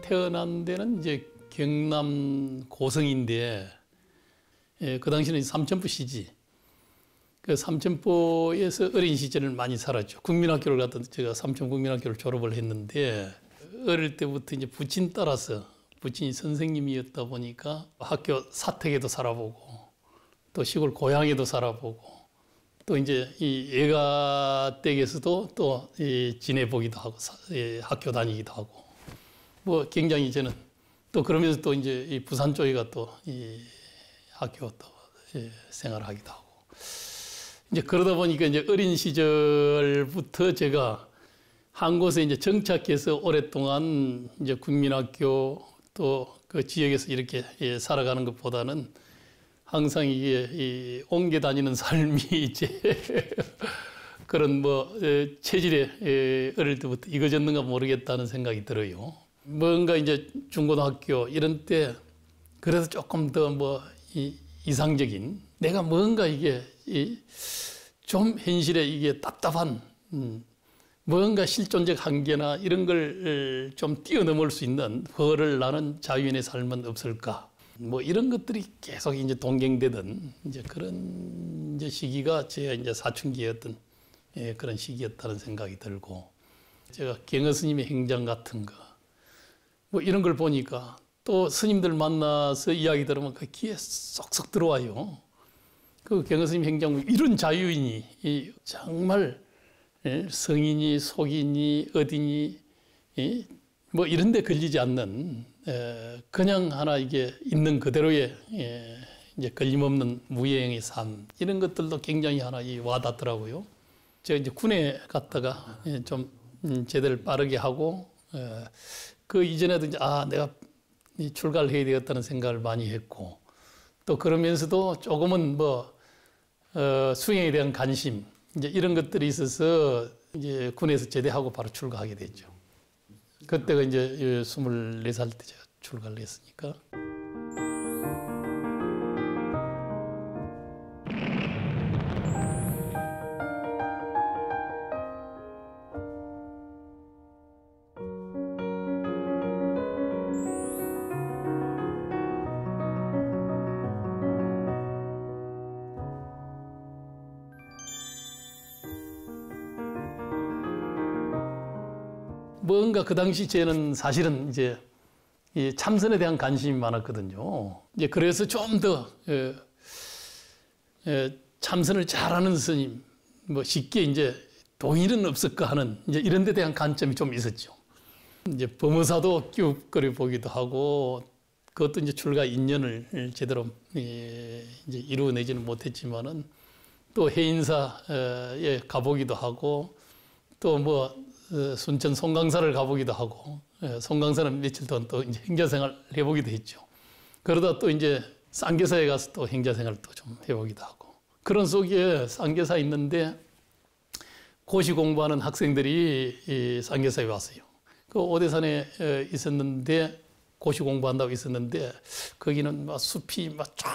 태어난 데는 이제 경남 고성인데, 그 당시는 삼천포 시지. 그 삼천포에서 어린 시절을 많이 살았죠. 국민학교를 갔던 제가 삼천국민학교를 졸업을 했는데, 어릴 때부터 이제 부친 따라서 부친이 선생님이었다 보니까 학교 사택에도 살아보고, 또 시골 고향에도 살아보고, 또 이제 이 예가댁에서도 또 지내보기도 하고, 학교 다니기도 하고, 뭐 굉장히 저는 또 그러면서 또 이제 이 부산 쪽에가 또 이 학교 또 생활을 하기도 하고. 이제 그러다 보니까 이제 어린 시절부터 제가 한 곳에 이제 정착해서 오랫동안 이제 국민학교 또 그 지역에서 이렇게 살아가는 것보다는 항상 이게 옮겨 다니는 삶이 이제 그런 뭐 체질에 어릴 때부터 익어졌는가 모르겠다는 생각이 들어요. 뭔가 이제 중고등학교 이런 때 그래서 조금 더 뭐 이상적인 내가 뭔가 이게 좀 현실에 이게 답답한 뭔가 실존적 한계나 이런 걸 좀 뛰어넘을 수 있는 벌을 나는 자유인의 삶은 없을까? 뭐 이런 것들이 계속 이제 동경되던 이제 그런 이제 시기가 제가 이제 사춘기였던 그런 시기였다는 생각이 들고, 제가 경허 스님의 행장 같은 거 뭐 이런 걸 보니까 또 스님들 만나서 이야기 들으면 그 귀에 쏙쏙 들어와요. 그 경허 스님 행장 이런 자유인이 정말 성인이 속인이 어디니 뭐 이런 데 걸리지 않는 그냥 하나 이게 있는 그대로의 이제 걸림없는 무예행의 삶 이런 것들도 굉장히 하나 와닿더라고요. 제가 이제 군에 갔다가 좀 제대를 빠르게 하고 그 이전에도 이제 내가 출가를 해야 되겠다는 생각을 많이 했고, 또 그러면서도 조금은 뭐 수행에 대한 관심 이제 이런 것들이 있어서 이제 군에서 제대하고 바로 출가하게 됐죠. 그때가 이제 24살 때 제가 출가를 했으니까. 뭔가 그 당시 저는 사실은 이제 이 참선에 대한 관심이 많았거든요. 이제 그래서 좀 더 참선을 잘하는 스님, 뭐 쉽게 이제 동일은 없을까 하는 이제 이런 데 대한 관점이 좀 있었죠. 이제 범어사도 끼웃거려 보기도 하고, 그것도 이제 출가 인연을 제대로 이제 이루어내지는 못했지만은 또 해인사에 가보기도 하고, 또 뭐 순천 송강사를 가보기도 하고, 송강사는 며칠 동안 또 이제 행자생활 해보기도 했죠. 그러다 또 이제 쌍계사에 가서 또 행자생활 또 좀 해보기도 하고, 그런 속에 쌍계사 있는데 고시 공부하는 학생들이 이 쌍계사에 왔어요. 그 오대산에 있었는데 고시 공부한다고 있었는데 거기는 막 숲이 막 쫙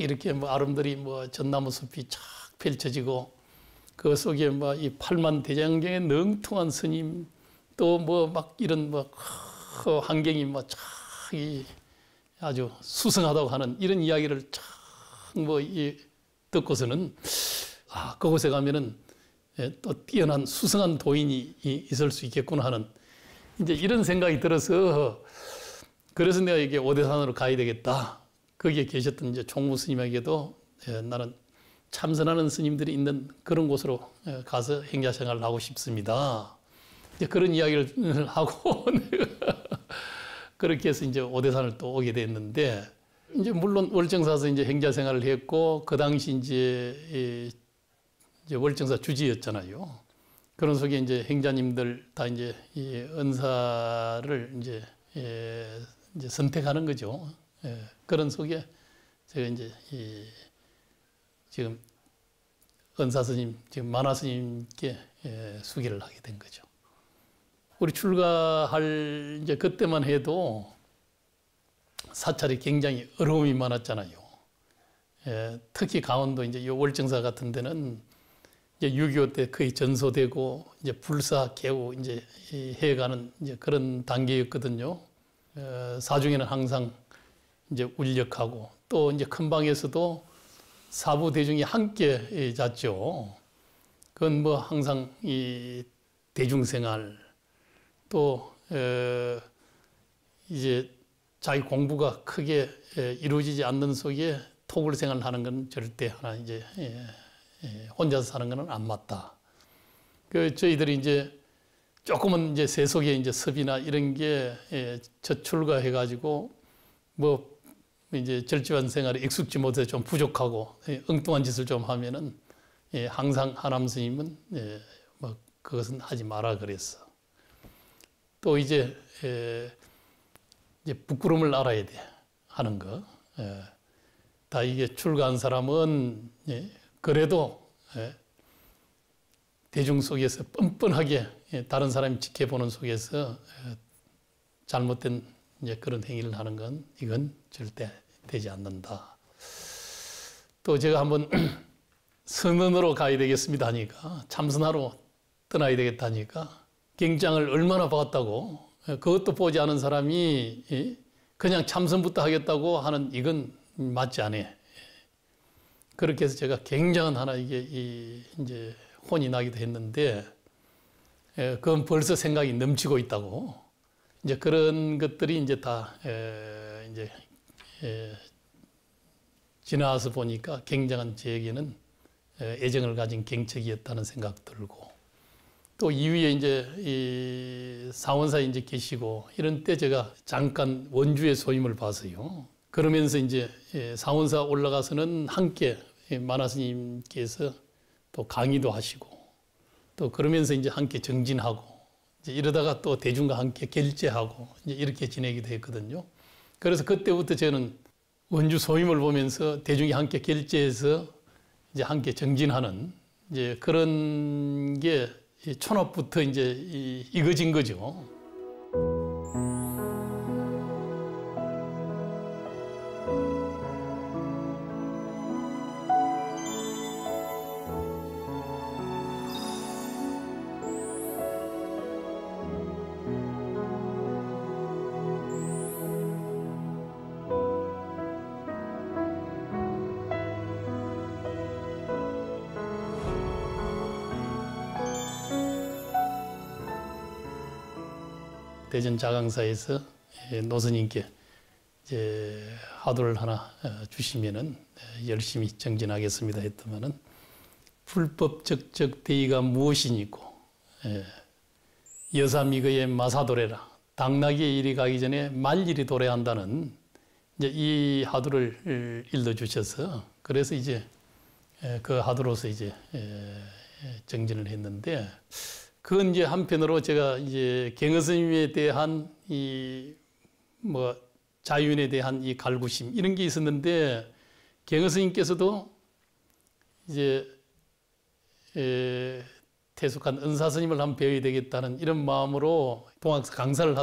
이렇게 뭐 아름드리 뭐 전나무 숲이 쫙 펼쳐지고, 그 속에 막 이 팔만 대장경의 능통한 스님, 또 뭐 막 이런 뭐 환경이 막 쫙 아주 수승하다고 하는 이런 이야기를 쫙 뭐 듣고서는 그곳에 가면은 또 뛰어난 수승한 도인이 있을 수 있겠구나 하는 이제 이런 생각이 들어서, 그래서 내가 이게 오대산으로 가야 되겠다. 거기에 계셨던 이제 총무 스님에게도 나는 참선하는 스님들이 있는 그런 곳으로 가서 행자 생활을 하고 싶습니다. 이제 그런 이야기를 하고 그렇게 해서 이제 오대산을 또 오게 됐는데, 이제 물론 월정사에서 이제 행자 생활을 했고, 그 당시 이제 월정사 주지였잖아요. 그런 속에 이제 행자님들 다 이제 이 은사를 이제 선택하는 거죠. 그런 속에 제가 이제 지금 은사 스님, 지금 만화 스님께 수기를 하게 된 거죠. 우리 출가할 이제 그때만 해도 사찰이 굉장히 어려움이 많았잖아요. 특히 강원도 이제 월정사 같은 데는 이제 6.25 때 거의 전소되고 이제 불사 개우 이제 해가는 이제 그런 단계였거든요. 사중에는 항상 이제 울력하고 또 이제 큰 방에서도 사부 대중이 함께 잤죠. 그건 뭐 항상 이 대중생활 또 이제 자기 공부가 크게 이루어지지 않는 속에 토굴 생활을 하는 건 절대 하나 이제 혼자서 사는 거는 안 맞다. 그 저희들이 이제 조금은 이제 세속의 이제 섭이나 이런 게 저출가해 가지고 뭐 이제 절집안 생활에 익숙지 못해 좀 부족하고 엉뚱한 짓을 좀 하면은 항상 하남 스님은 뭐 그것은 하지 마라 그랬어. 또 이제 부끄러움을 알아야 돼 하는 거. 다 이게 출가한 사람은 그래도 대중 속에서 뻔뻔하게 다른 사람이 지켜보는 속에서 잘못된 이제 그런 행위를 하는 건 이건 절대 되지 않는다. 또 제가 한번 선언으로 가야 되겠습니다 하니까 참선하러 떠나야 되겠다니까 경장을 얼마나 봤다고 그것도 보지 않은 사람이 그냥 참선부터 하겠다고 하는 이건 맞지 않아요. 그렇게 해서 제가 굉장한 하나 이게 이제 혼이 나기도 했는데 그건 벌써 생각이 넘치고 있다고 이제 그런 것들이 이제 다 이제 지나와서 보니까 굉장한 저에게는 애정을 가진 경책이었다는 생각 들고 또 이후에 이제 이 사원사에 이제 계시고 이런 때 제가 잠깐 원주의 소임을 봐서요. 그러면서 이제 사원사 올라가서는 함께 만화스님께서 또 강의도 하시고 또 그러면서 이제 함께 정진하고 이제 이러다가 또 대중과 함께 결제하고 이제 이렇게 지내기도 했거든요. 그래서 그때부터 저는 원주 소임을 보면서 대중이 함께 결제해서 이제 함께 정진하는 이제 그런 게 촌압부터 이제 익어진 거죠. 대전 자강사에서 노스님께 이제 화두를 하나 주시면은 열심히 정진하겠습니다 했더만은 불법적적 대의가 무엇이니고 여사미거의 마사도래라 당나귀의 일이 가기 전에 말일이 도래야 한다는 이제 이 화두를 일러 주셔서 그래서 이제 그 화두로서 이제 정진을 했는데. 그건 이제 한편으로 제가 이제 갱어 스님에 대한 이 뭐 자윤에 대한 이 갈구심 이런 게 있었는데 갱어 스님께서도 이제 태숙한 은사 스님을 한번 배워야 되겠다는 이런 마음으로 동학사 강사를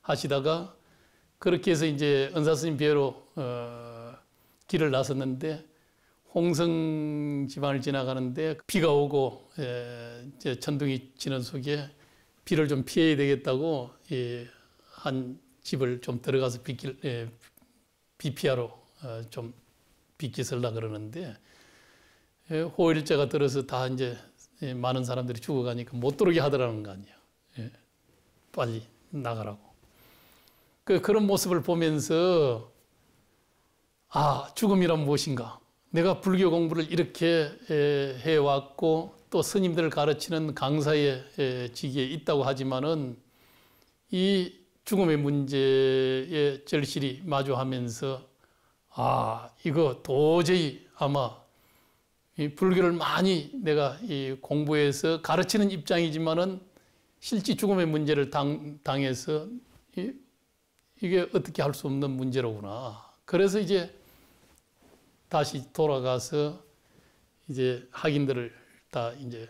하시다가 그렇게 해서 이제 은사 스님 배우러 길을 나섰는데 홍성 지방을 지나가는데 비가 오고 천둥이 치는 속에 비를 좀 피해야 되겠다고 한 집을 좀 들어가서 비 피하러 좀 빗기설라 그러는데 호일자가 들어서 다 이제 많은 사람들이 죽어가니까 못 들어오게 하더라는 거 아니에요. 빨리 나가라고. 그런 모습을 보면서 아 죽음이란 무엇인가. 내가 불교 공부를 이렇게 해왔고 또 스님들을 가르치는 강사의 직위에 있다고 하지만은 이 죽음의 문제에 절실히 마주하면서 아 이거 도저히 아마 이 불교를 많이 내가 이 공부해서 가르치는 입장이지만은 실제 죽음의 문제를 당해서 이게 어떻게 할 수 없는 문제로구나. 그래서 이제 다시 돌아가서 이제 학인들을 다 이제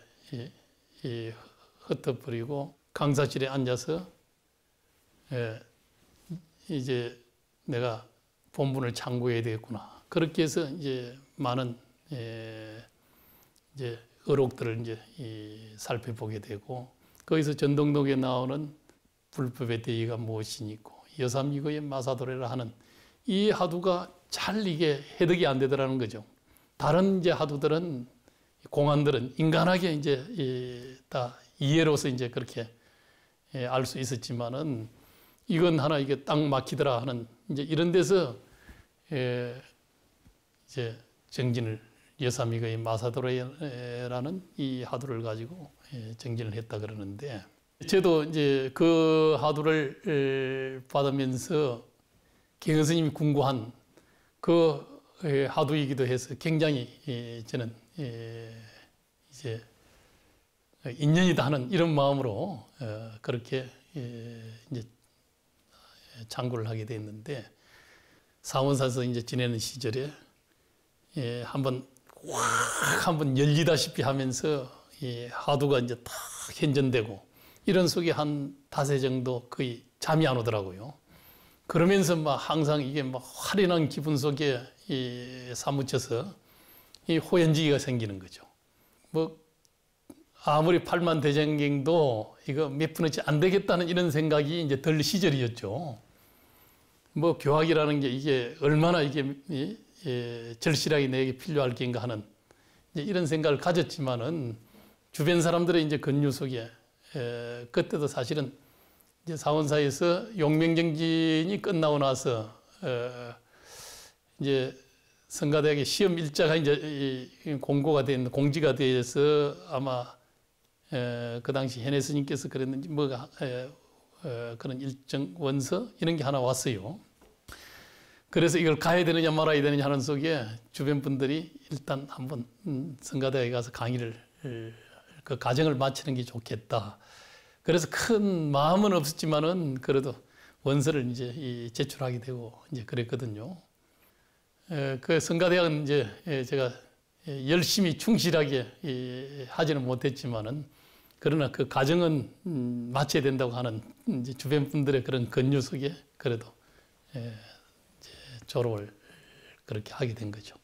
흩어버리고 강사실에 앉아서 이제 내가 본분을 참고해야 되겠구나. 그렇게 해서 이제 많은 이제 의록들을 이제 살펴보게 되고 거기서 전동록에 나오는 불법의 대의가 무엇이니고 여삼이거의 마사도래라 하는 이 하두가 잘 이게 해득이 안 되더라는 거죠. 다른 이제 하두들은 공안들은 인간하게 이제 다 이해로서 이제 그렇게 알 수 있었지만은 이건 하나 이게 딱 막히더라 하는 이제 이런 데서 이제 정진을 여삼이거의 마사도래라는 이 하두를 가지고 정진을 했다 그러는데 저도 이제 그 하두를 받으면서 경은 스님이 궁구한 그 하두이기도 해서 굉장히 저는 이제 인연이다 하는 이런 마음으로 그렇게 이제 창구를 하게 됐는데 사원사에서 이제 지내는 시절에 한번 열리다시피 하면서 하두가 이제 탁 현전되고 이런 속에 한 닷새 정도 거의 잠이 안 오더라고요. 그러면서 막 항상 이게 막 화려한 기분 속에 사무쳐서 이 호연지기가 생기는 거죠. 뭐 아무리 팔만대장경도 이거 몇 푼어치 안 되겠다는 이런 생각이 이제 들 시절이었죠. 뭐 교학이라는 게 이게 얼마나 이게 절실하게 내게 필요할 게인가 하는 이런 생각을 가졌지만은 주변 사람들의 이제 권유 속에 그때도 사실은 이제 사원사에서 용맹정진이 끝나고 나서 이제 성가대학의 시험 일자가 이제 공고가 된 공지가 돼서 아마 그 당시 현혜 스님께서 그랬는지 뭐가 그런 일정 원서 이런 게 하나 왔어요. 그래서 이걸 가야 되느냐 말아야 되느냐 하는 속에 주변 분들이 일단 한번 성가대학에 가서 강의를 그 과정을 마치는 게 좋겠다. 그래서 큰 마음은 없었지만은 그래도 원서를 이제 제출하게 되고 이제 그랬거든요. 그 성가대학은 이제 제가 열심히 충실하게 하지는 못했지만은 그러나 그 과정은 마쳐야 된다고 하는 이제 주변 분들의 그런 권유 속에 그래도 이제 졸업을 그렇게 하게 된 거죠.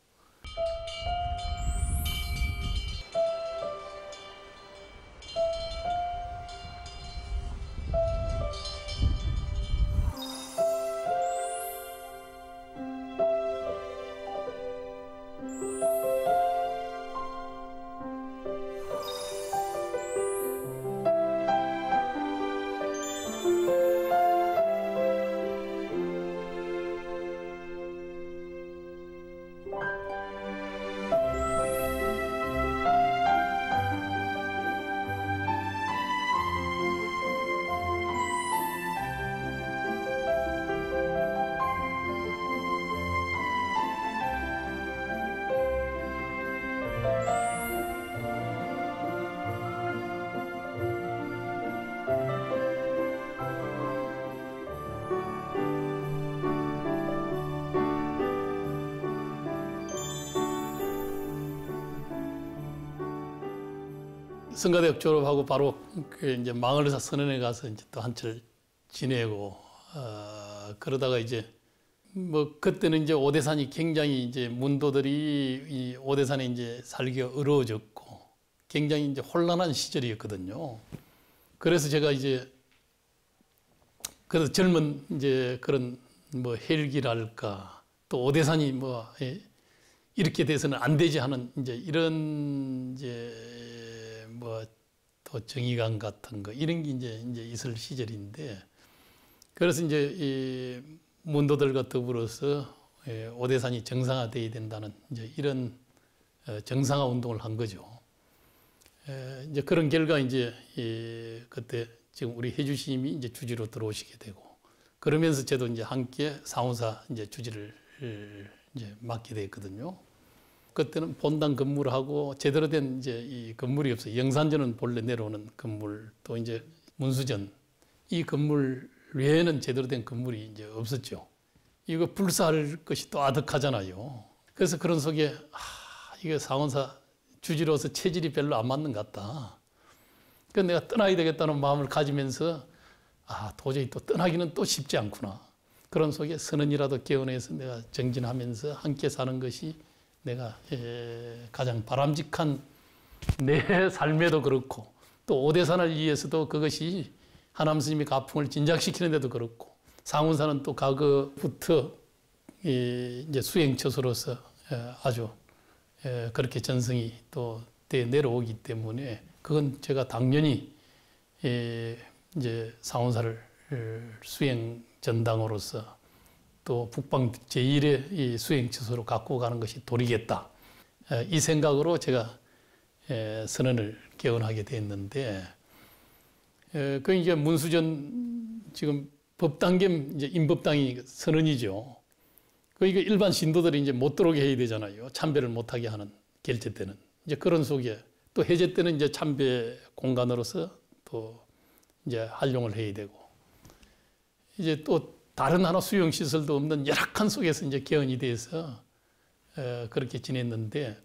성가대학 졸업하고 바로 그 이제 망을사 선원에 가서 이제 또 한철 지내고 그러다가 이제 뭐 그때는 이제 오대산이 굉장히 이제 문도들이 이 오대산에 이제 살기가 어려워졌고 굉장히 이제 혼란한 시절이었거든요. 그래서 제가 이제 그래서 젊은 이제 그런 뭐 헬기랄까 또 오대산이 뭐 이렇게 돼서는 안 되지 하는 이제 이런 이제 뭐 또 정의감 같은 거 이런 게 이제 있을 시절인데 그래서 이제 이 문도들과 더불어서 오대산이 정상화돼야 된다는 이제 이런 정상화 운동을 한 거죠. 이제 그런 결과 이제 그때 지금 우리 해주심이 이제 주지로 들어오시게 되고 그러면서 저도 이제 함께 상호사 이제 주지를 이제 맡게 됐거든요. 그때는 본당 건물을 하고 제대로 된 이제 이 건물이 없어요. 영산전은 본래 내려오는 건물 또 이제 문수전 이 건물 외에는 제대로 된 건물이 이제 없었죠. 이거 불사할 것이 또 아득하잖아요. 그래서 그런 속에 이게 상원사 주지로서 체질이 별로 안 맞는 것 같다. 그래서 내가 떠나야 되겠다는 마음을 가지면서 도저히 또 떠나기는 또 쉽지 않구나. 그런 속에 선언이라도 개헌해서 내가 정진하면서 함께 사는 것이 내가 가장 바람직한 내 삶에도 그렇고 또 오대산을 위해서도 그것이 하남 스님의 가풍을 진작시키는 데도 그렇고 상운사는 또 과거부터 이제 수행처소로서 아주 그렇게 전승이 또 돼 내려오기 때문에 그건 제가 당연히 이제 상운사를 수행 전당으로서 또 북방 제1의 이 수행처소로 갖고 가는 것이 도리겠다. 이 생각으로 제가 선언을 개원하게 됐는데, 그 이제 문수전 지금 법당 겸 이제 임법당이 선언이죠. 그러니까 일반 신도들이 이제 못 들어오게 해야 되잖아요. 참배를 못하게 하는 결제 때는. 이제 그런 속에 또 해제 때는 이제 참배 공간으로서 또 이제 활용을 해야 되고, 이제 또 다른 하나 수용 시설도 없는 열악한 속에서 이제 개헌이 돼서 그렇게 지냈는데,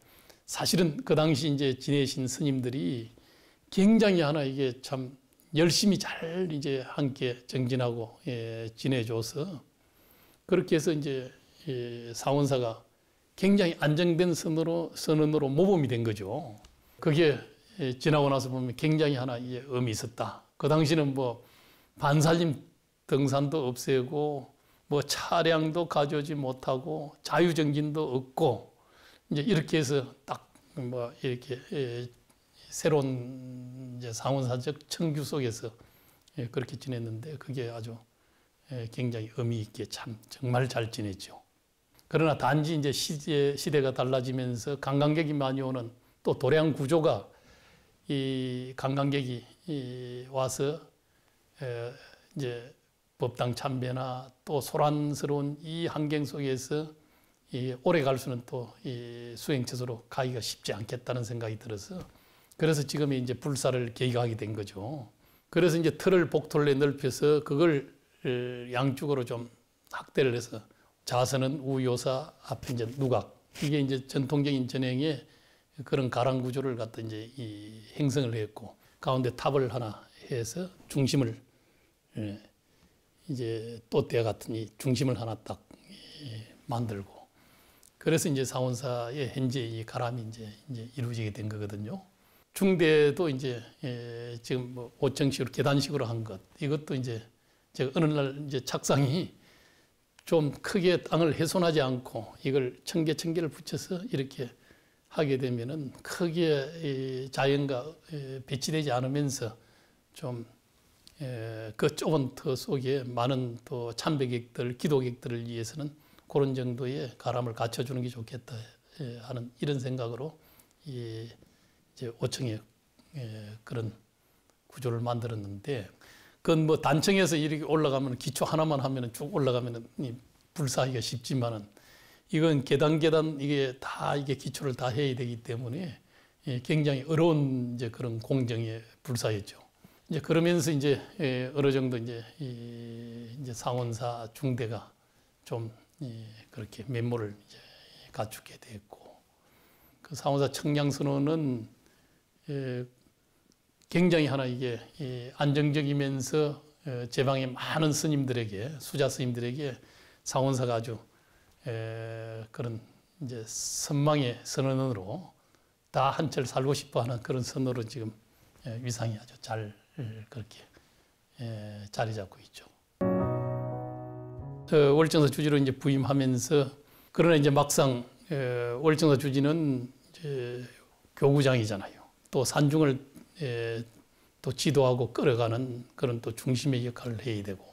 사실은 그 당시 이제 지내신 스님들이 굉장히 하나 이게 참 열심히 잘 이제 함께 정진하고 지내줘서 그렇게 해서 이제 상원사가 굉장히 안정된 선언으로 모범이 된 거죠. 그게 지나고 나서 보면 굉장히 하나 이제 의미 있었다. 그 당시는 뭐 반살림 등산도 없애고 뭐 차량도 가져오지 못하고 자유정진도 없고 이제 이렇게 해서 딱 뭐 이렇게 새로운 이제 상원사적 청규 속에서 그렇게 지냈는데 그게 아주 굉장히 의미 있게 참 정말 잘 지냈죠. 그러나 단지 이제 시대가 달라지면서 관광객이 많이 오는 또 도량 구조가 이 관광객이 와서 이제 법당 참배나 또 소란스러운 이 환경 속에서 오래 갈 수는 또 이 수행처소로 가기가 쉽지 않겠다는 생각이 들어서 그래서 지금 이제 불사를 계획하게 된 거죠. 그래서 이제 틀을 복틀에 넓혀서 그걸 양쪽으로 좀 확대를 해서 좌선은 우요사, 앞에 이제 누각, 이게 이제 전통적인 전행의 그런 가랑 구조를 갖다 이제 이 형성을 했고 가운데 탑을 하나 해서 중심을 이제 또대와 같은 이 중심을 하나 딱 만들고 그래서 이제 상원사의 현재 이 가람이 이제 이루어지게 된 거거든요. 중대도 이제 지금 뭐 5층식으로 계단식으로 한 것, 이것도 이제 제가 어느 날 이제 착상이 좀 크게 땅을 훼손하지 않고 이걸 청개를 붙여서 이렇게 하게 되면은 크게 자연과 배치되지 않으면서 좀 그 좁은 터 속에 많은 또 참배객들, 기도객들을 위해서는 그런 정도의 가람을 갖춰주는 게 좋겠다 하는 이런 생각으로 이제 5층에 그런 구조를 만들었는데, 그건 뭐 단층에서 이렇게 올라가면 기초 하나만 하면은 쭉 올라가면은 불사하기가 쉽지만은 이건 계단 이게 다 이게 기초를 다 해야 되기 때문에 굉장히 어려운 이제 그런 공정의 불사였죠. 이제 그러면서 이제 어느 정도 이제 상원사 중대가 좀 그렇게 면모를 이제 갖추게 됐고, 그 상원사 청량선언은 굉장히 하나 이게 안정적이면서 제방의 많은 스님들에게, 수자 스님들에게 상원사가 아주 그런 이제 선망의 선언으로 다 한철 살고 싶어 하는 그런 선언으로 지금 위상이 아주 잘 그렇게 자리 잡고 있죠. 월정사 주지로 이제 부임하면서, 그러나 이제 막상 월정사 주지는 이제 교구장이잖아요. 또 산중을 또 지도하고 끌어가는 그런 또 중심의 역할을 해야 되고,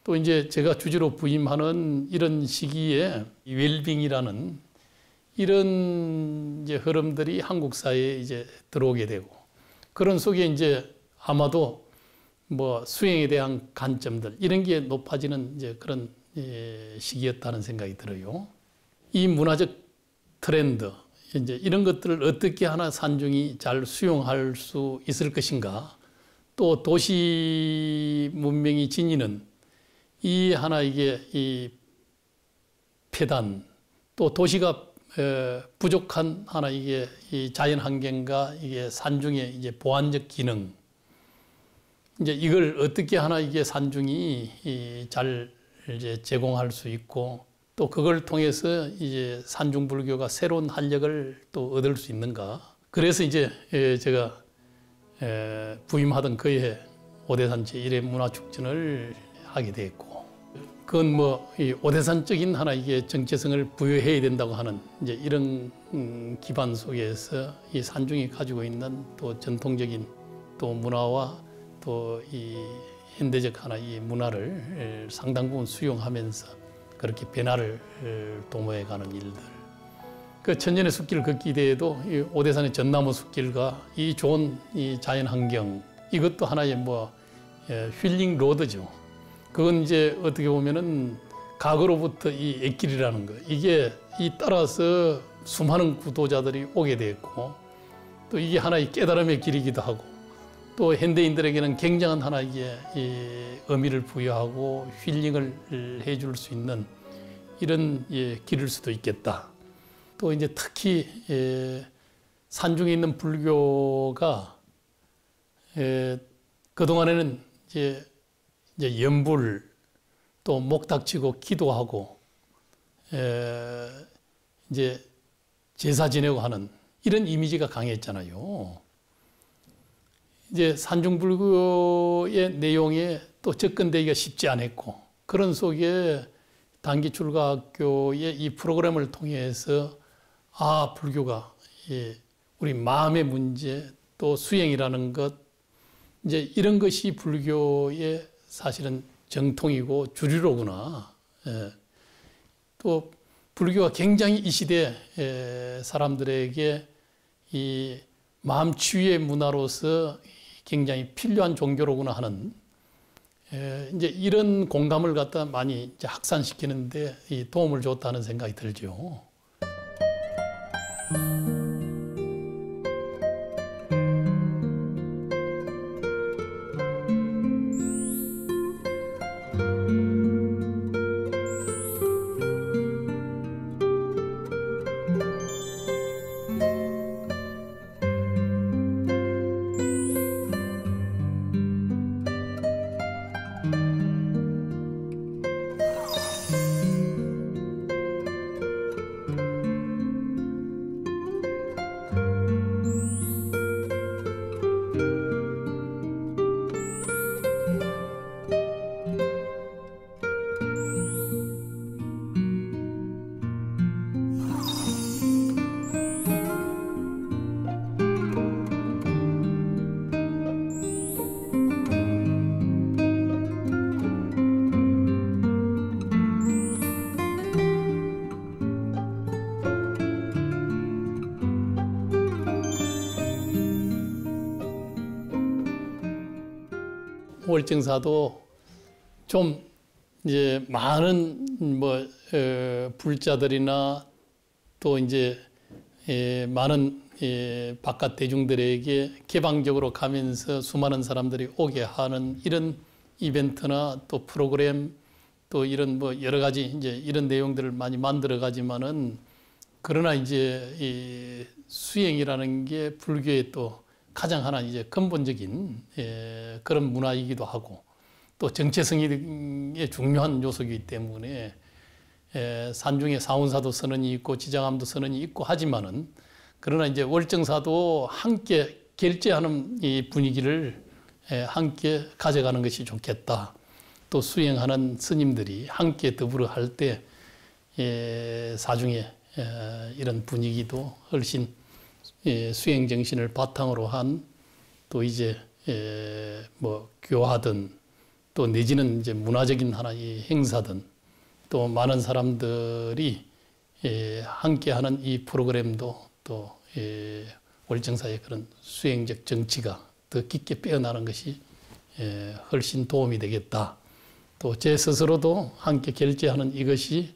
또 이제 제가 주지로 부임하는 이런 시기에 웰빙이라는 이런 이제 흐름들이 한국 사회에 이제 들어오게 되고, 그런 속에 이제 아마도 뭐 수행에 대한 관점들 이런 게 높아지는 이제 그런 시기였다는 생각이 들어요. 이 문화적 트렌드 이제 이런 것들을 어떻게 하나 산중이 잘 수용할 수 있을 것인가, 또 도시 문명이 지니는 이 하나 이게 이 폐단, 또 도시가 부족한 하나 이게 이 자연 환경과 이게 산중의 이제 보완적 기능, 이제 이걸 어떻게 하나 이게 산중이 잘 이제 제공할 수 있고, 또 그걸 통해서 이제 산중 불교가 새로운 활력을 또 얻을 수 있는가. 그래서 이제 제가 부임하던 그해 오대산 제1회 문화축전을 하게 됐고, 그건 뭐 이 오대산적인 하나 이게 정체성을 부여해야 된다고 하는 이제 이런 기반 속에서 이 산중이 가지고 있는 또 전통적인 또 문화와 또 이 현대적 하나 이 문화를 상당 부분 수용하면서 그렇게 변화를 도모해 가는 일들. 그 천년의 숲길 걷기 대회도 이 오대산의 전나무 숲길과 이 좋은 이 자연 환경 이것도 하나의 뭐 힐링 로드죠. 그건 이제 어떻게 보면은 과거로부터 이 옛길이라는 거 이게 이 따라서 수많은 구도자들이 오게 됐고 또 이게 하나의 깨달음의 길이기도 하고 또 현대인들에게는 굉장한 하나 이게 의미를 부여하고 힐링을 해줄 수 있는 이런 길일 수도 있겠다. 또 이제 특히 산중에 있는 불교가 그 동안에는 이제 연불 또 목닥치고 기도하고 이제 제사 지내고 하는 이런 이미지가 강했잖아요. 이제 산중불교의 내용에 또 접근되기가 쉽지 않았고 그런 속에 단기출가학교의 이 프로그램을 통해서 아 불교가 우리 마음의 문제 또 수행이라는 것 이제 이런 것이 불교의 사실은 정통이고 주류로구나. 또 불교가 굉장히 이 시대 사람들에게 이 마음 치유의 문화로서 굉장히 필요한 종교로구나 하는 이제 이런 공감을 갖다 많이 이제 확산시키는데 이 도움을 줬다는 생각이 들죠. 월정사도 좀 이제 많은 뭐 불자들이나 또 이제 많은 바깥 대중들에게 개방적으로 가면서 수많은 사람들이 오게 하는 이런 이벤트나 또 프로그램 또 이런 뭐 여러 가지 이제 이런 내용들을 많이 만들어 가지만은 그러나 이제 이 수행이라는 게 불교의 또 가장 하나 이제 근본적인 그런 문화이기도 하고 또 정체성이 중요한 요소이기 때문에 산중에 사운사도 선언이 있고 지장암도 선언이 있고 하지만은 그러나 이제 월정사도 함께 결제하는 이 분위기를 함께 가져가는 것이 좋겠다. 또 수행하는 스님들이 함께 더불어 할 때 사중에 이런 분위기도 훨씬 수행 정신을 바탕으로 한 또 이제 뭐 교화든 또 내지는 이제 문화적인 하나의 행사든 또 많은 사람들이 함께하는 이 프로그램도 또 월정사의 그런 수행적 정치가 더 깊게 빼어나는 것이 훨씬 도움이 되겠다. 또 제 스스로도 함께 결제하는 이것이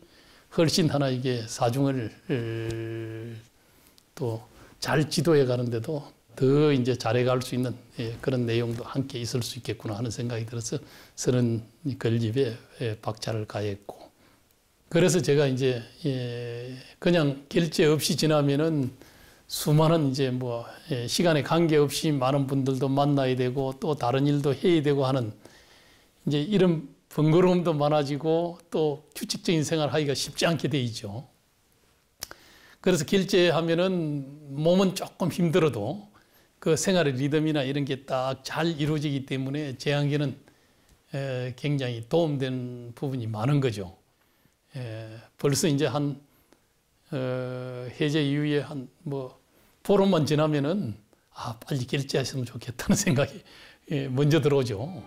훨씬 하나 이게 사중을 또 잘 지도해 가는데도 더 이제 잘해갈 수 있는 그런 내용도 함께 있을 수 있겠구나 하는 생각이 들어서 서른 건집에 박차를 가했고 그래서 제가 이제 그냥 결제 없이 지나면은 수많은 이제 뭐 시간에 관계없이 많은 분들도 만나야 되고 또 다른 일도 해야 되고 하는 이제 이런 번거로움도 많아지고 또 규칙적인 생활을 하기가 쉽지 않게 돼 있죠. 그래서 결제하면은 몸은 조금 힘들어도 그 생활의 리듬이나 이런 게 딱 잘 이루어지기 때문에 제 한계는 굉장히 도움된 부분이 많은 거죠. 벌써 이제 해제 이후에 보름만 지나면은 빨리 결제했으면 좋겠다는 생각이 먼저 들어오죠.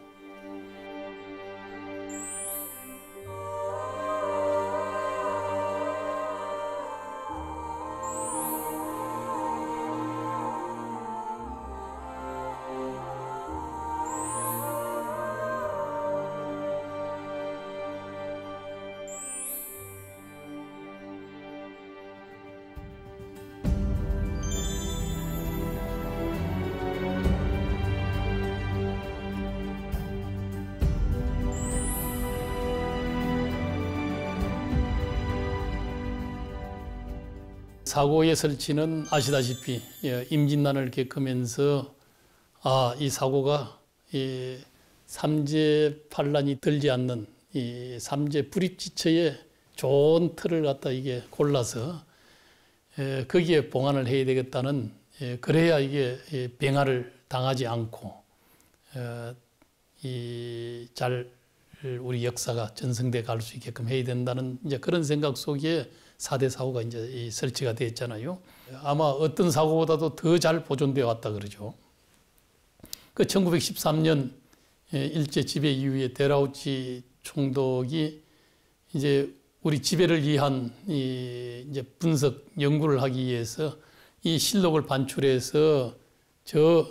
사고의 설치는 아시다시피 임진난을 겪으면서 이 사고가 삼재 반란이 들지 않는 이 삼재 불입지처에 좋은 틀을 갖다 이게 골라서 거기에 봉안을 해야 되겠다는, 그래야 이게 병화를 당하지 않고 잘 우리 역사가 전승돼 갈 수 있게끔 해야 된다는 이제 그런 생각 속에 4대 사고가 이제 설치가 됐잖아요. 아마 어떤 사고보다도 더 잘 보존되어 왔다 그러죠. 그 1913년 일제 지배 이후에 데라우치 총독이 이제 우리 지배를 위한 이제 분석 연구를 하기 위해서 이 실록을 반출해서 저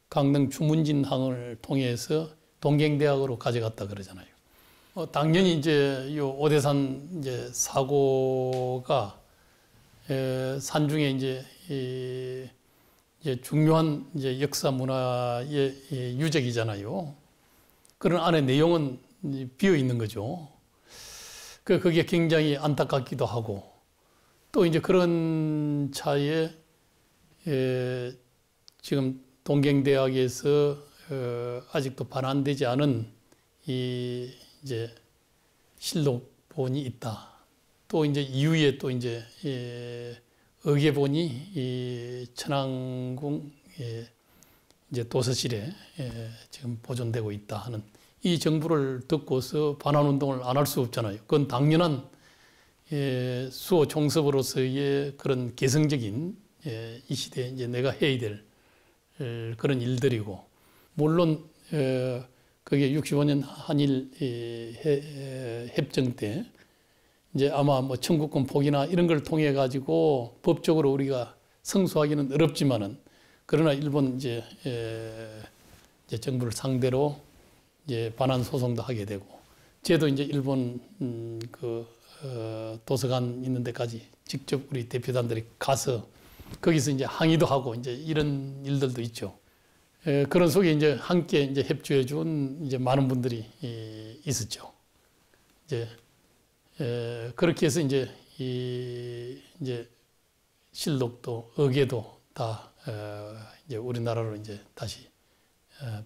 강릉 주문진항을 통해서 동경대학으로 가져갔다 그러잖아요. 당연히 이제 요 오대산 이제 사고가 산중에 이제 중요한 이제 역사 문화의 유적이잖아요. 그런 안에 내용은 비어 있는 거죠. 그게 굉장히 안타깝기도 하고, 또 이제 그런 차에 지금 동경대학에서 아직도 반환되지 않은 이제 실록본이 있다. 또 이제 이후에 또 이제 의계본이 이 천왕궁 이제 도서실에 지금 보존되고 있다 하는 이 정보를 듣고서 반환운동을 안 할 수 없잖아요. 그건 당연한 수호 총섭으로서의 그런 개성적인 이 시대에 이제 내가 해야 될 그런 일들이고, 물론 그게 65년 한일 협정 때 이제 아마 뭐 청구권 포기나 이런 걸 통해 가지고 법적으로 우리가 성수하기는 어렵지만은, 그러나 일본 이제 정부를 상대로 이제 반환 소송도 하게 되고, 저도 이제 일본 도서관 있는 데까지 직접 우리 대표단들이 가서 거기서 이제 항의도 하고 이제 이런 일들도 있죠. 그런 속에 이제 함께 이제 협조해 준 이제 많은 분들이 있었죠. 이제 그렇게 해서 이제 이제 실록도 의계도 다 이제 우리나라로 이제 다시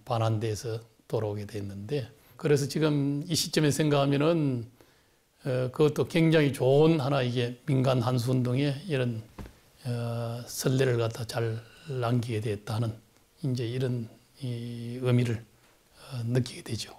반환돼서 돌아오게 됐는데, 그래서 지금 이 시점에 생각하면은 그것도 굉장히 좋은 하나 이게 민간 한수 운동에 이런 선례를 갖다 잘 남기게 됐다는 이제 이런 의미를 느끼게 되죠.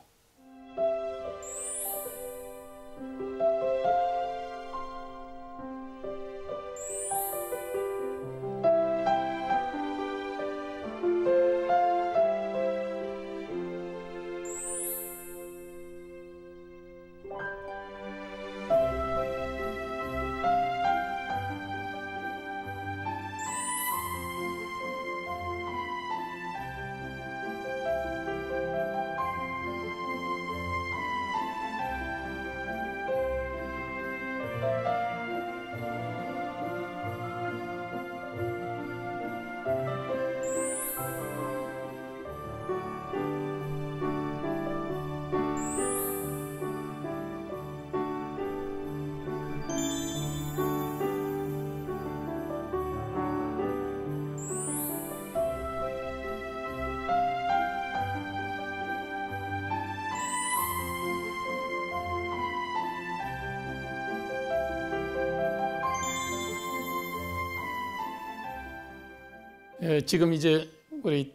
지금 이제 우리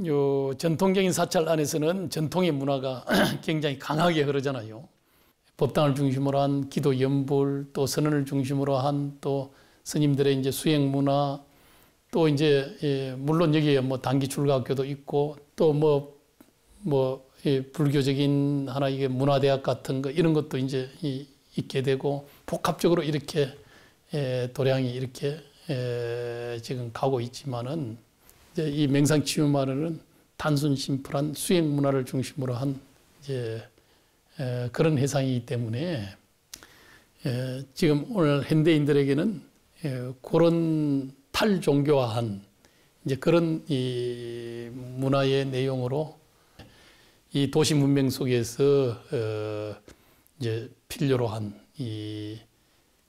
요 전통적인 사찰 안에서는 전통의 문화가 굉장히 강하게 흐르잖아요. 법당을 중심으로 한 기도 연불, 또 선언을 중심으로 한 또 스님들의 이제 수행 문화, 또 이제 물론 여기에 뭐 단기 출가학교도 있고 또 불교적인 하나 이게 문화대학 같은 거 이런 것도 이제 있게 되고 복합적으로 이렇게 도량이 이렇게 지금 가고 있지만은 이제 이 맹상치유마을은 단순 심플한 수행 문화를 중심으로 한 이제 그런 해상이기 때문에 지금 오늘 현대인들에게는 그런 탈종교화한 이제 그런 이 문화의 내용으로 이 도시 문명 속에서 이제 필요로 한 이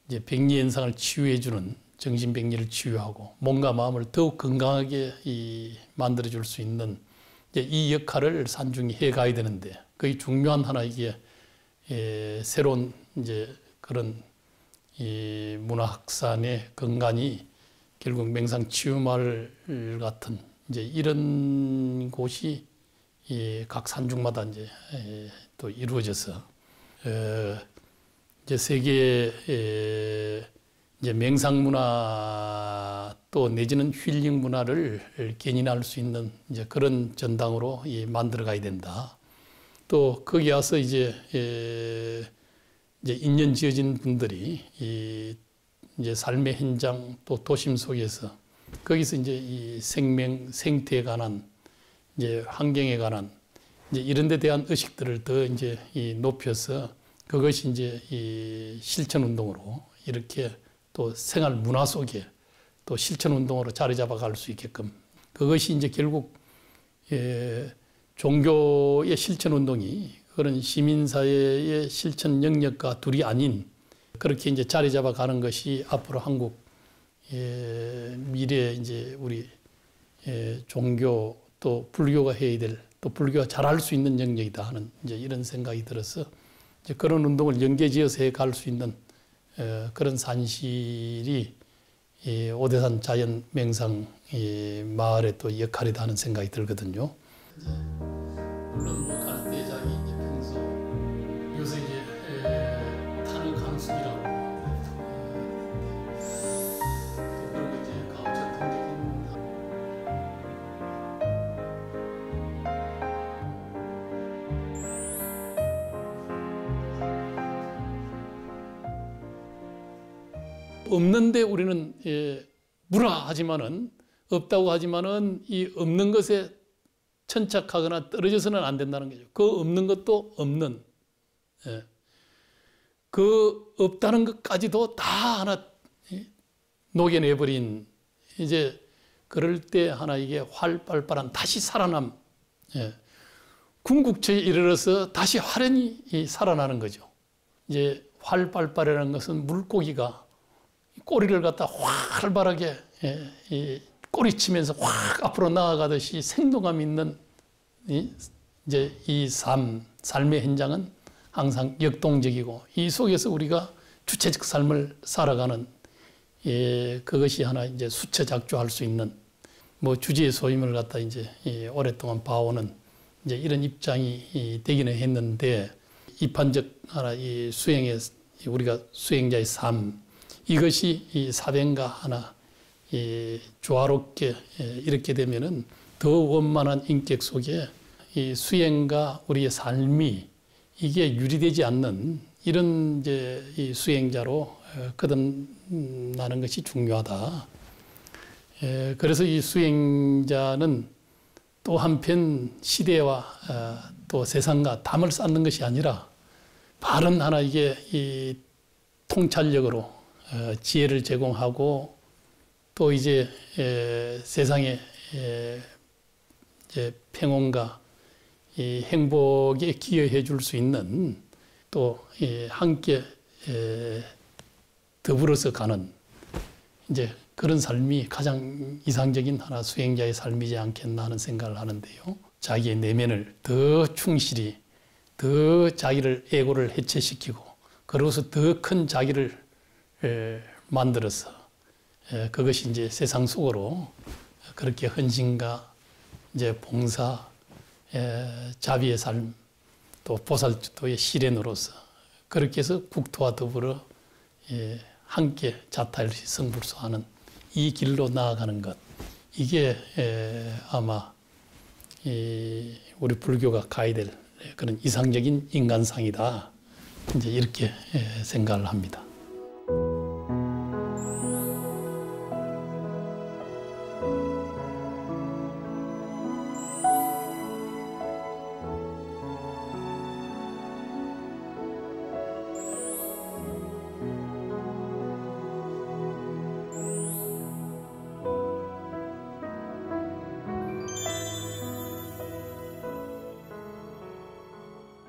이제 백리현상을 치유해주는 정신백리를 치유하고 몸과 마음을 더욱 건강하게 만들어 줄 수 있는 이제 이 역할을 산중이 해가야 되는데 거의 중요한 하나 이게 새로운 이제 그런 이 문화확산의 근간이 결국 맹상치유마을 같은 이제 이런 곳이 각 산중마다 이제 또 이루어져서 이제 세계의 이제 맹상문화 또 내지는 힐링 문화를 견인할 수 있는 이제 그런 전당으로 만들어 가야 된다. 또 거기 와서 이제 인연 지어진 분들이 이제 삶의 현장 또 도심 속에서 거기서 이제 이 생명 생태에 관한 이제 환경에 관한 이제 이런 데 대한 의식들을 더 이제 높여서 그것이 이제 이 실천 운동으로 이렇게 또 생활 문화 속에 또 실천 운동으로 자리 잡아갈 수 있게끔 그것이 이제 결국 종교의 실천 운동이 그런 시민사회의 실천 영역과 둘이 아닌 그렇게 이제 자리 잡아가는 것이 앞으로 한국 미래 이제 우리 종교 또 불교가 해야 될 또 불교가 잘할 수 있는 영역이다 하는 이제 이런 생각이 들어서 이제 그런 운동을 연계지어서 해 갈 수 있는 그런 산실이 오대산 자연 맹상 마을의 또 역할이다 하는 생각이 들거든요. 물론 뭐 가대장이 이제 평소 요새 이제 탄핵 강습이라고 또 그런 거 이제 가업 전통적인 없는데 우리는 무라하지만은 없다고 하지만은 이 없는 것에 천착하거나 떨어져서는 안 된다는 거죠. 그 없는 것도 없는 그 없다는 것까지도 다 하나 녹여내버린 이제 그럴 때 하나 이게 활발발한 다시 살아남 궁극처에 이르러서 다시 화련히 살아나는 거죠. 이제 활발발이라는 것은 물고기가 꼬리를 갖다 활발하게 꼬리치면서 확 앞으로 나아가듯이 생동감 있는 이제 이 삶의 현장은 항상 역동적이고 이 속에서 우리가 주체적 삶을 살아가는 그것이 하나 이제 수처작조할 수 있는 뭐 주지의 소임을 갖다 이제 오랫동안 봐오는 이제 이런 입장이 되기는 했는데 이판적 하나 이 수행의 우리가 수행자의 삶 이것이 이 사변과 하나 조화롭게 이렇게 되면은 더 원만한 인격 속에 이 수행과 우리의 삶이 이게 유리되지 않는 이런 이제 이 수행자로 거듭나는 것이 중요하다. 그래서 이 수행자는 또 한편 시대와 또 세상과 담을 쌓는 것이 아니라 바른 하나 이게 이 통찰력으로 지혜를 제공하고 또 이제 세상에 이제 평온과 이 행복에 기여해 줄 수 있는 또 함께 더불어서 가는 이제 그런 삶이 가장 이상적인 하나 수행자의 삶이지 않겠나 하는 생각을 하는데요. 자기의 내면을 더 충실히 더 자기를 에고를 해체시키고 그러고서 더 큰 자기를 만들어서 그것이 이제 세상 속으로 그렇게 헌신과 이제 봉사, 자비의 삶, 또 보살주도의 실현으로서 그렇게 해서 국토와 더불어 함께 자타일시 성불소하는 이 길로 나아가는 것, 이게 아마 우리 불교가 가야 될 그런 이상적인 인간상이다. 이제 이렇게 생각을 합니다.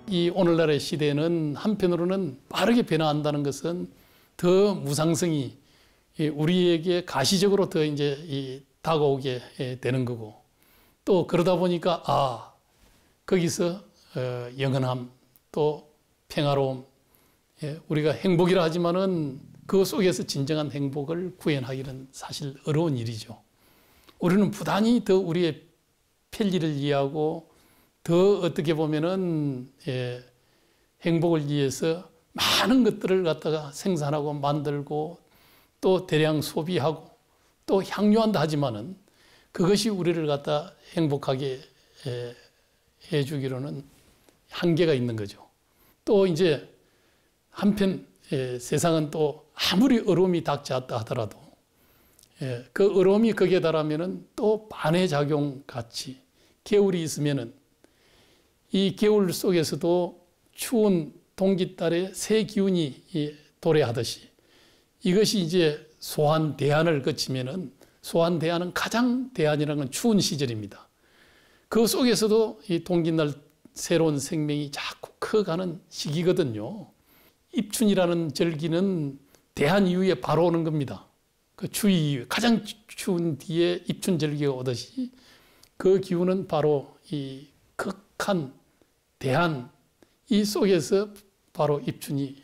이 오늘날의 시대는 한편으로는 빠르게 변화한다는 것은 더 무상성이 우리에게 가시적으로 더 이제 다가오게 되는 거고, 또 그러다 보니까 거기서 영원함, 또 평화로움, 우리가 행복이라 하지만은 그 속에서 진정한 행복을 구현하기는 사실 어려운 일이죠. 우리는 부단히 더 우리의 편리를 이해하고 더 어떻게 보면은 행복을 위해서 많은 것들을 갖다가 생산하고 만들고 또 대량 소비하고 또 향유한다 하지만은 그것이 우리를 갖다 행복하게 해주기로는 한계가 있는 거죠. 또 이제 한편 세상은 또 아무리 어려움이 닥쳐왔다 하더라도 그 어려움이 거기에 달하면은 또 반의 작용 같이 겨울이 있으면은 이 겨울 속에서도 추운 동짓달에 새 기운이 도래하듯이 이것이 이제 소환 대안을 거치면은 소환 대안은 가장 대안이라는 건 추운 시절입니다. 그 속에서도 이 동짓날 새로운 생명이 자꾸 커가는 시기거든요. 입춘이라는 절기는 대한 이후에 바로 오는 겁니다. 그 추위 이후에 가장 추운 뒤에 입춘 절기가 오듯이 그 기운은 바로 이 극한 대한 이 속에서 바로 입춘이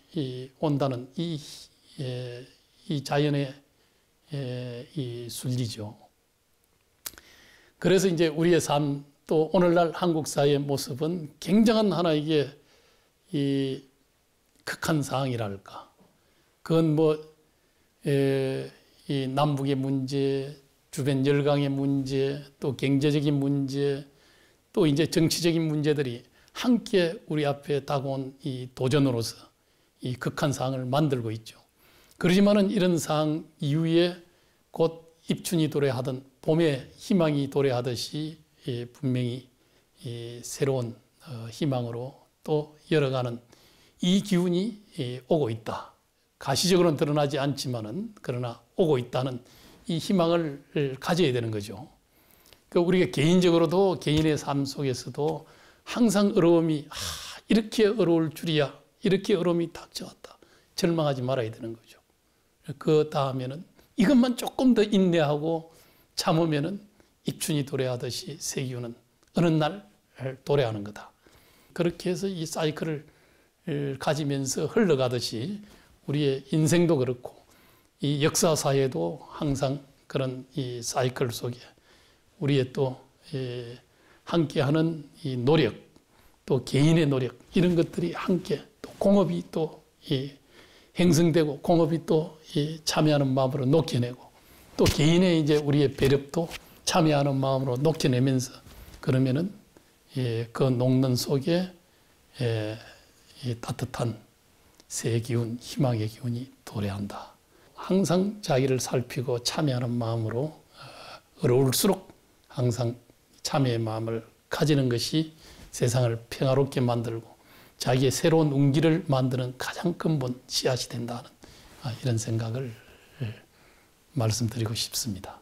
온다는 이 자연의 이 순리죠. 그래서 이제 우리의 삶, 또 오늘날 한국 사회의 모습은 굉장한 하나의 이 극한 상황이랄까. 그건 이 남북의 문제, 주변 열강의 문제, 또 경제적인 문제, 또 이제 정치적인 문제들이 함께 우리 앞에 다가온 이 도전으로서 이 극한 상황을 만들고 있죠. 그렇지만은 이런 상황 이후에 곧 입춘이 도래하던 봄의 희망이 도래하듯이 분명히 새로운 희망으로 또 열어가는 이 기운이 오고 있다. 가시적으로는 드러나지 않지만은 그러나 오고 있다는 이 희망을 가져야 되는 거죠. 우리가 개인적으로도 개인의 삶 속에서도 항상 어려움이 이렇게 어려울 줄이야, 이렇게 어려움이 닥쳐왔다, 절망하지 말아야 되는 거죠. 그 다음에는 이것만 조금 더 인내하고 참으면은 입춘이 도래하듯이 새 기운은 어느 날 도래하는 거다. 그렇게 해서 이 사이클을 가지면서 흘러가듯이 우리의 인생도 그렇고 이 역사사에도 항상 그런 이 사이클 속에 우리의 또 함께하는 이 노력, 또 개인의 노력, 이런 것들이 함께 또 공업이 또 형성되고 공업이 또 참여하는 마음으로 녹여내고 또 개인의 이제 우리의 배렵도 참여하는 마음으로 녹여내면서 그러면은 그 녹는 속에 따뜻한 새 기운, 희망의 기운이 도래한다. 항상 자기를 살피고 참여하는 마음으로 어려울수록 항상 참여의 마음을 가지는 것이 세상을 평화롭게 만들고 자기의 새로운 운기를 만드는 가장 근본 씨앗이 된다는 이런 생각을 말씀드리고 싶습니다.